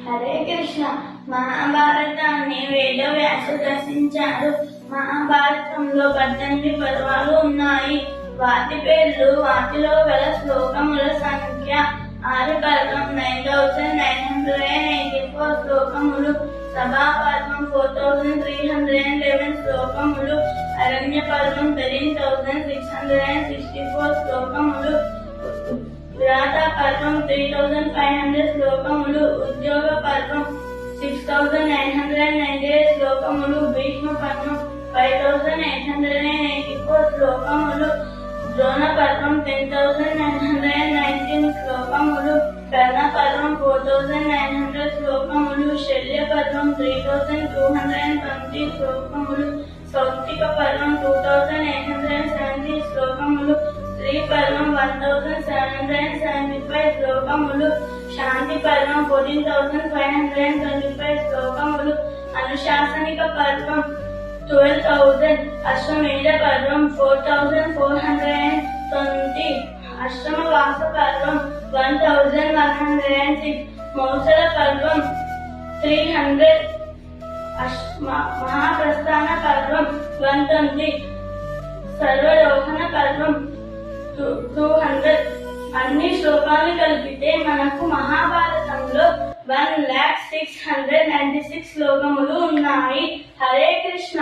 హరే కృష్ణ. మహాభారతాన్ని వేదవ్యాసుడు రచించారు. మహాభారతంలో 18 పర్వాలు ఉన్నాయి. వాటి పేర్లు, వాటిలో గల శ్లోకముల సంఖ్య 6 పర్వం 9984 శ్లోకములు, సభా పర్వం 4311 శ్లోకములు, అరణ్య పర్వం 13664 శ్లోకములు, వ్రాత పర్వం 3500 శ్లోకములు, ఉద్యోగ పర్వం 6998 శ్లోకములు, భీష్మ పర్వం 5884 శ్లోకములు, ద్రోణ పర్వం 10919 శ్లోకములు, కర్ణ పర్వం 4900 శ్లోకములు, శల్య పర్వం 3220 శ్లోకములు, సౌత్తిక పర్వం 2870 శ్లోకములు, స్త్రీ పర్వం 1775 శ్లోకములు, శాంతి పర్వం 14525 శ్లోకములు, అనుశాసనిక పర్వం 12,000, అశ్వమేధ పర్వం 4420, అశ్రమవాస పర్వం 1106, మౌసల పర్వం 300, మహాప్రస్థాన పర్వం 120, సర్వలోహన పర్వం 200. అన్ని శ్లోకాలు కలిపితే మనకు మహాభారతంలో 1,06,96 శ్లోకములు ఉన్నాయి. హరే కృష్ణ.